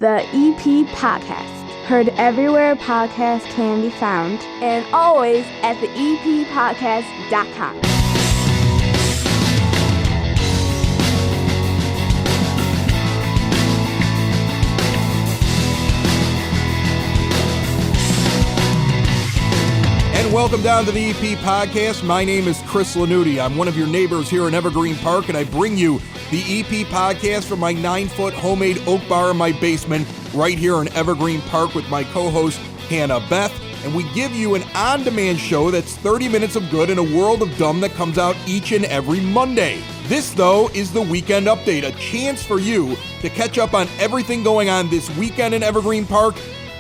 The EP Podcast. Heard everywhere podcasts can be found, and always at theeppodcast.com. And welcome down to the EP Podcast. My name is Chris Lanuti. I'm one of your neighbors here in Evergreen Park, and I bring you the EP Podcast from my 9-foot homemade oak bar in my basement right here in Evergreen Park with my co-host Hannah Beth. And we give you an on-demand show that's 30 minutes of good in a world of dumb that comes out each and every Monday. This, though, is the Weekend Update, a chance for you to catch up on everything going on this weekend in Evergreen Park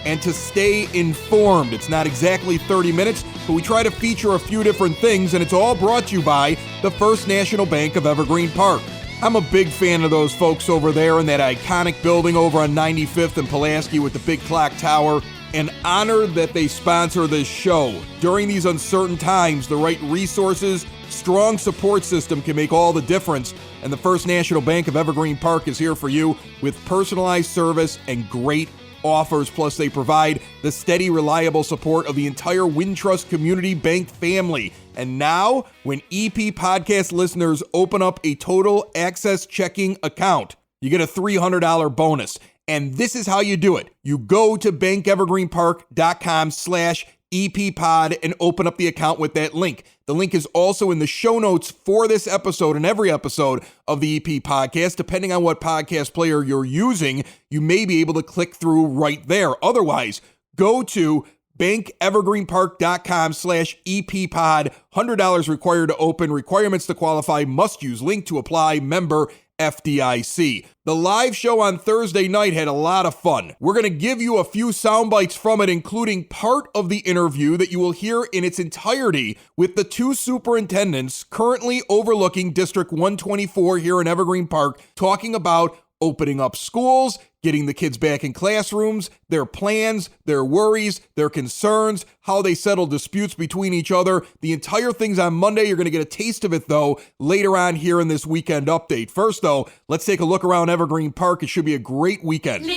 and to stay informed. It's not exactly 30 minutes, but we try to feature a few different things, and it's all brought to you by the First National Bank of Evergreen Park. I'm a big fan of those folks over there in that iconic building over on 95th and Pulaski with the big clock tower, and honored that they sponsor this show. During these uncertain times, the right resources, strong support system can make all the difference, and the First National Bank of Evergreen Park is here for you with personalized service and great offers. Plus, they provide the steady, reliable support of the entire Wintrust Community Bank family. And now, when EP Podcast listeners open up a Total Access checking account, you get a $300 bonus. And this is how you do it. You go to bankevergreenpark.com/EPPod and open up the account with that link. The link is also in the show notes for this episode and every episode of the EP Podcast. Depending on what podcast player you're using, you may be able to click through right there. Otherwise, go to bankevergreenpark.com/EPPod. $100 required to open. Requirements to qualify. Must use link to apply. Member FDIC. The live show on Thursday night had a lot of fun. We're going to give you a few sound bites from it, including part of the interview that you will hear in its entirety with the two superintendents currently overlooking District 124 here in Evergreen Park, talking about opening up schools, getting the kids back in classrooms, their plans, their worries, their concerns, how they settle disputes between each other. The entire thing's on Monday. You're going to get a taste of it, though, later on here in this Weekend Update. First, though, let's take a look around Evergreen Park. It should be a great weekend.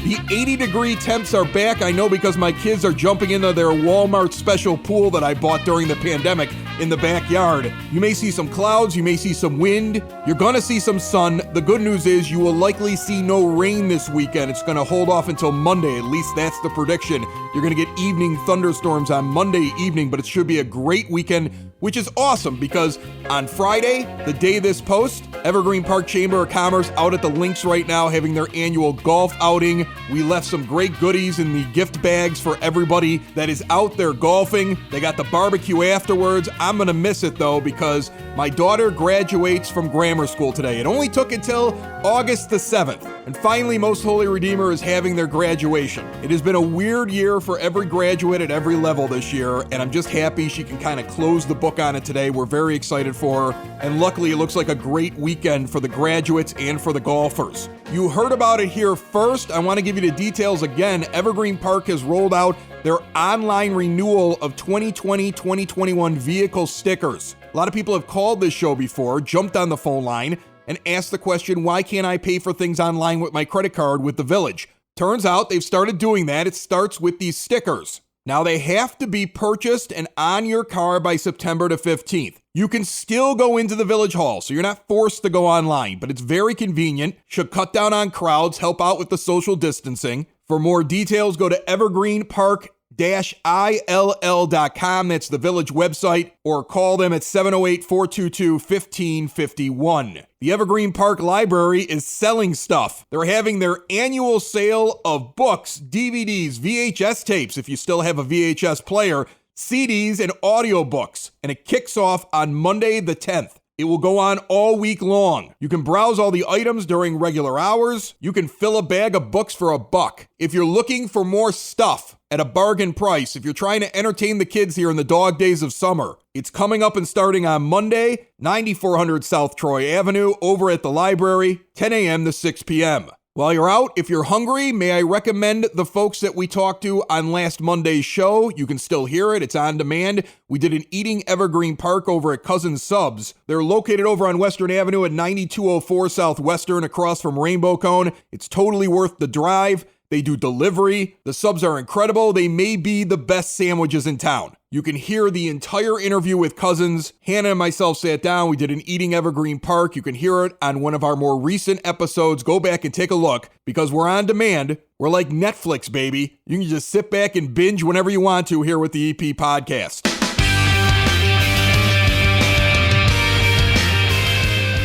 The 80-degree temps are back. I know because my kids are jumping into their Walmart special pool that I bought during the pandemic in the backyard. You may see some clouds. You may see some wind. You're going to see some sun. The good news is you will likely see no rain this weekend. It's going to hold off until Monday. At least that's the prediction. You're going to get evening thunderstorms on Monday evening, but it should be a great weekend, which is awesome because on Friday, the day this posts, Evergreen Park Chamber of Commerce out at the links right now having their annual golf outing. We left some great goodies in the gift bags for everybody that is out there golfing. They got the barbecue afterwards. I'm going to miss it, though, because my daughter graduates from grammar school today. It only took until August the 7th. And finally, Most Holy Redeemer is having their graduation. It has been a weird year for every graduate at every level this year, and I'm just happy she can kind of close the book on it today. We're very excited for her, and luckily it looks like a great weekend for the graduates and for the golfers. You heard about it here first. I want to give you the details again. Evergreen Park has rolled out their online renewal of 2020-2021 vehicle stickers. A lot of people have called this show before, jumped on the phone line, and asked the question, why can't I pay for things online with my credit card with the Village? Turns out they've started doing that. It starts with these stickers. Now, they have to be purchased and on your car by September the 15th. You can still go into the Village Hall, so you're not forced to go online, but it's very convenient, should cut down on crowds, help out with the social distancing. For more details, go to evergreenpark-ill.com. That's the Village website, or call them at 708-422-1551. The Evergreen Park Library is selling stuff. They're having their annual sale of books, DVDs, VHS tapes, if you still have a VHS player, CDs, and audiobooks. And it kicks off on Monday the 10th. It will go on all week long. You can browse all the items during regular hours. You can fill a bag of books for $1. If you're looking for more stuff at a bargain price, if you're trying to entertain the kids here in the dog days of summer, it's coming up and starting on Monday, 9400 South Troy Avenue, over at the library, 10 a.m. to 6 p.m. While you're out, if you're hungry, may I recommend the folks that we talked to on last Monday's show? You can still hear it. It's on demand. We did an Eating Evergreen Park over at Cousins Subs. They're located over on Western Avenue at 9204 Southwestern across from Rainbow Cone. It's totally worth the drive. They do delivery. The subs are incredible. They may be the best sandwiches in town. You can hear the entire interview with Cousins. Hannah and myself sat down. We did an Eating Evergreen Park. You can hear it on one of our more recent episodes. Go back and take a look because we're on demand. We're like Netflix, baby. You can just sit back and binge whenever you want to here with the EP podcast.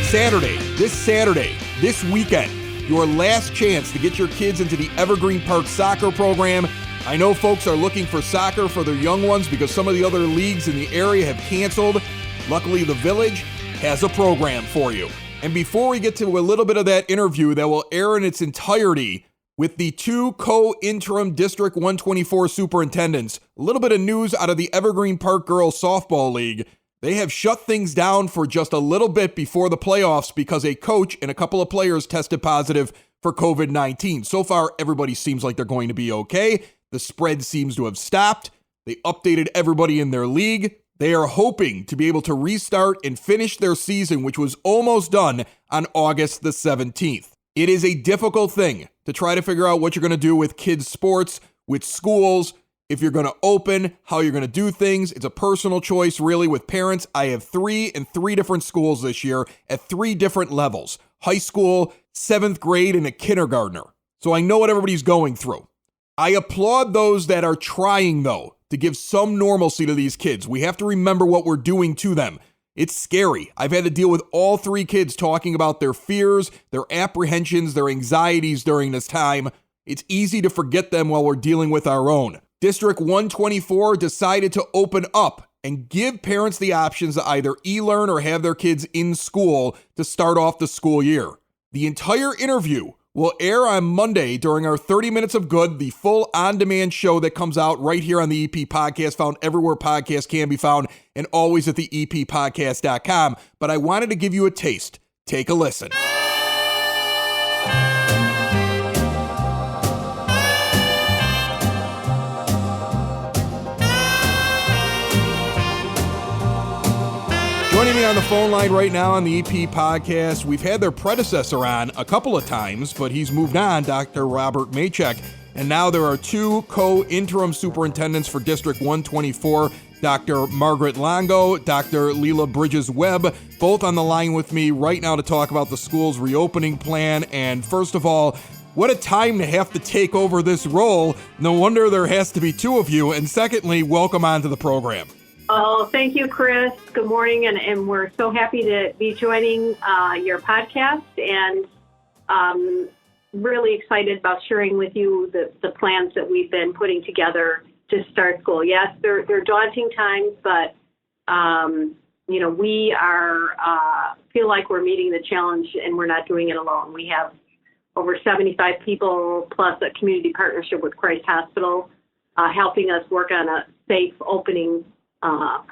Saturday, this weekend, your last chance to get your kids into the Evergreen Park soccer program. I know folks are looking for soccer for their young ones because some of the other leagues in the area have canceled. Luckily, the Village has a program for you. And before we get to a little bit of that interview that will air in its entirety with the two co-interim District 124 superintendents, a little bit of news out of the Evergreen Park Girls Softball League. They have shut things down for just a little bit before the playoffs because a coach and a couple of players tested positive for COVID-19. So far, everybody seems like they're going to be okay. The spread seems to have stopped. They updated everybody in their league. They are hoping to be able to restart and finish their season, which was almost done on August the 17th. It is a difficult thing to try to figure out what you're going to do with kids' sports, with schools, if you're going to open, how you're going to do things. It's a personal choice, really, with parents. I have three in three different schools this year at three different levels: high school, 7th grade, and a kindergartner. So I know what everybody's going through. I applaud those that are trying, though, to give some normalcy to these kids. We have to remember what we're doing to them. It's scary. I've had to deal with all three kids talking about their fears, their apprehensions, their anxieties during this time. It's easy to forget them while we're dealing with our own. District 124 decided to open up and give parents the options to either e-learn or have their kids in school to start off the school year. The entire interview will air on Monday during our 30 Minutes of Good, the full on-demand show that comes out right here on the EP Podcast, found everywhere podcasts can be found and always at the eppodcast.com. But I wanted to give you a taste. Take a listen. Joining me on the phone line right now on the EP Podcast, we've had their predecessor on a couple of times, but he's moved on, Dr. Robert Machek. And now there are two co-interim superintendents for District 124, Dr. Margaret Longo, Dr. Leela Bridges-Webb, both on the line with me right now to talk about the school's reopening plan. And first of all, what a time to have to take over this role. No wonder there has to be two of you. And secondly, welcome onto the program. Oh, thank you, Chris. Good morning, and we're so happy to be joining your podcast, and really excited about sharing with you the plans that we've been putting together to start school. Yes, they're daunting times, but we are feel like we're meeting the challenge, and we're not doing it alone. We have over 75 people plus a community partnership with Christ Hospital helping us work on a safe opening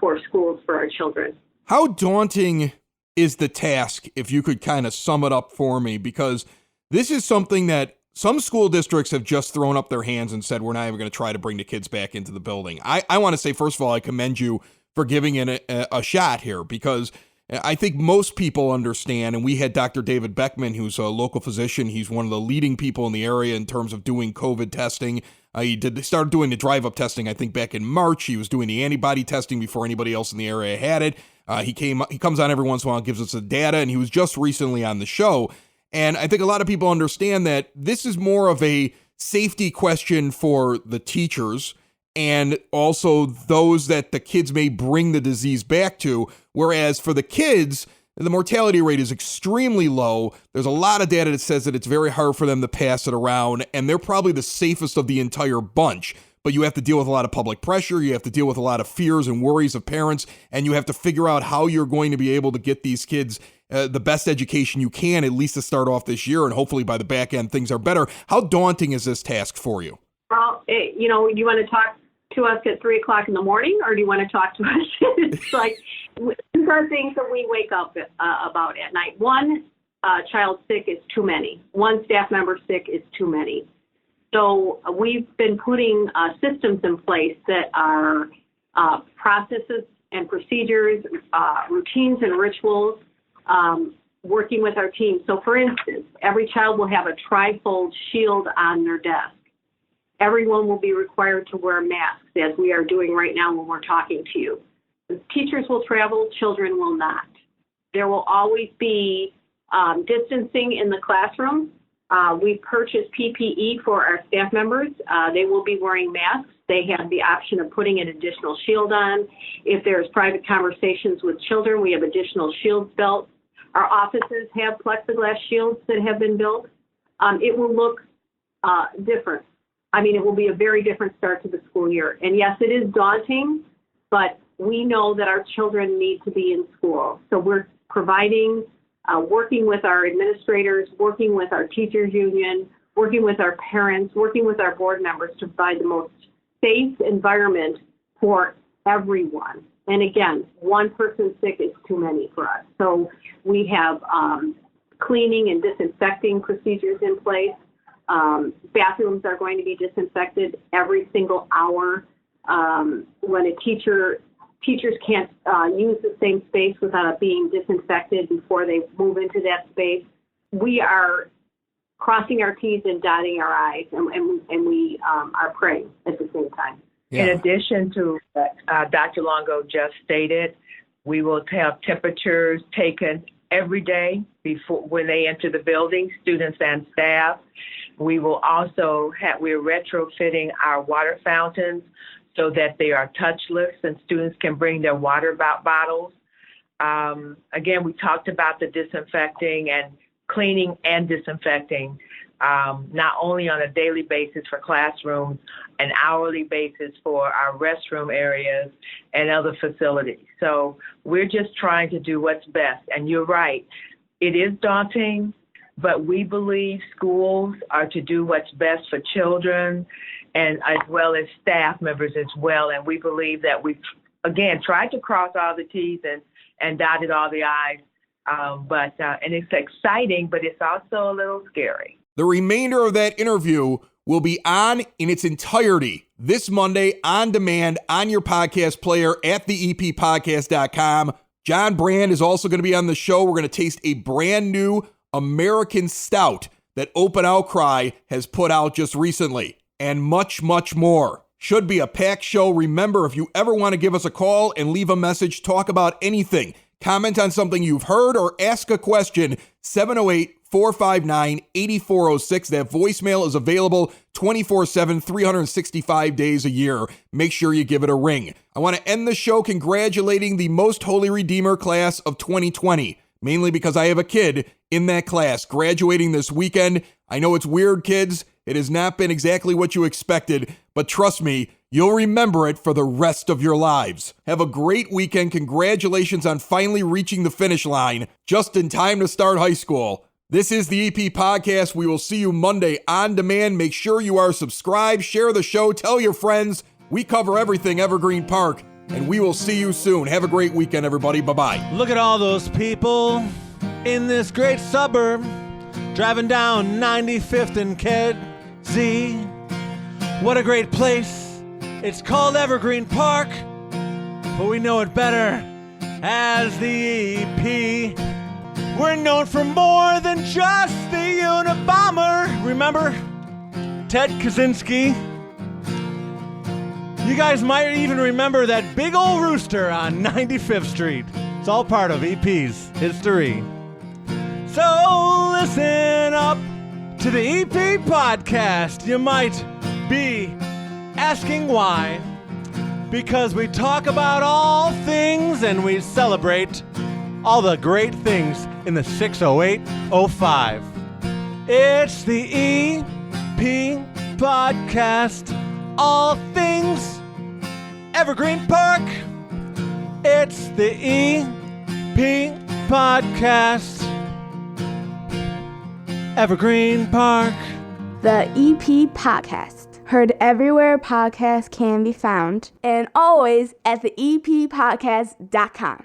for schools for our children. How daunting is the task, if you could kind of sum it up for me? Because this is something that some school districts have just thrown up their hands and said, we're not even going to try to bring the kids back into the building. I want to say, first of all, I commend you for giving it a shot here, because I think most people understand, and we had Dr. David Beckman, who's a local physician. He's one of the leading people in the area in terms of doing COVID testing. He started doing the drive-up testing, I think, back in March. He was doing the antibody testing before anybody else in the area had it. He comes on every once in a while and gives us the data, and he was just recently on the show. And I think a lot of people understand that this is more of a safety question for the teachers and also those that the kids may bring the disease back to, whereas for the kids, the mortality rate is extremely low. There's a lot of data that says that it's very hard for them to pass it around, and they're probably the safest of the entire bunch. But you have to deal with a lot of public pressure, you have to deal with a lot of fears and worries of parents, and you have to figure out how you're going to be able to get these kids the best education you can, at least to start off this year, and hopefully by the back end things are better. How daunting is this task for you? Well, you want to talk to us at 3 o'clock in the morning, or do you want to talk to us? It's like these are things that we wake up about at night. One, child sick is too many. One staff member sick is too many. So we've been putting systems in place that are processes and procedures, routines and rituals, working with our team. So for instance, every child will have a tri-fold shield on their desk. Everyone will be required to wear masks, as we are doing right now when we're talking to you. Teachers will travel, children will not. There will always be distancing in the classroom. We purchase PPE for our staff members. They will be wearing masks. They have the option of putting an additional shield on. If there's private conversations with children, we have additional shields built. Our offices have plexiglass shields that have been built. It will look different. I mean, it will be a very different start to the school year. And yes, it is daunting, but we know that our children need to be in school. So we're providing, working with our administrators, working with our teachers union, working with our parents, working with our board members to provide the most safe environment for everyone. And again, one person sick is too many for us. So we have cleaning and disinfecting procedures in place. Bathrooms are going to be disinfected every single hour. When teachers can't use the same space without it being disinfected before they move into that space. We are crossing our T's and dotting our I's, and we are praying at the same time. Yeah. In addition to what Dr. Longo just stated, we will have temperatures taken every day before when they enter the building, students and staff. We will also we're retrofitting our water fountains so that they are touchless and students can bring their water bottles. Again, we talked about the disinfecting and cleaning and disinfecting, not only on a daily basis for classrooms, an hourly basis for our restroom areas and other facilities. So we're just trying to do what's best. And you're right, it is daunting, but we believe schools are to do what's best for children and as well as staff members as well. And we believe that we've, again, tried to cross all the T's and dotted all the I's. And it's exciting, but it's also a little scary. The remainder of that interview will be on in its entirety this Monday on demand on your podcast player at theeppodcast.com. John Brand is also going to be on the show. We're going to taste a brand new American Stout that Open Outcry has put out just recently, and much, much more. Should be a packed show. Remember, if you ever want to give us a call and leave a message, talk about anything, comment on something you've heard, or ask a question, 708-459-8406. That voicemail is available 24/7, 365 days a year. Make sure you give it a ring. I want to end the show congratulating the Most Holy Redeemer class of 2020, mainly because I have a kid in that class graduating this weekend. I know it's weird, kids. It has not been exactly what you expected, but trust me, you'll remember it for the rest of your lives. Have a great weekend. Congratulations on finally reaching the finish line, just in time to start high school. This is the EP Podcast. We will see you Monday on demand. Make sure you are subscribed, share the show, tell your friends. We cover everything Evergreen Park, and we will see you soon. Have a great weekend, everybody. Bye-bye. Look at all those people in this great suburb, driving down 95th and Kedzie. What a great place. It's called Evergreen Park, but we know it better as the EP. We're known for more than just the Unabomber. Remember Ted Kaczynski? You guys might even remember that big old rooster on 95th Street. It's all part of EP's history. So listen up to the EP Podcast. You might be asking why. Because we talk about all things and we celebrate all the great things in the 60805. It's the EP Podcast. All things Evergreen Park. It's the EP Podcast. Evergreen Park. The EP Podcast. Heard everywhere podcasts can be found, and always at theeppodcast.com.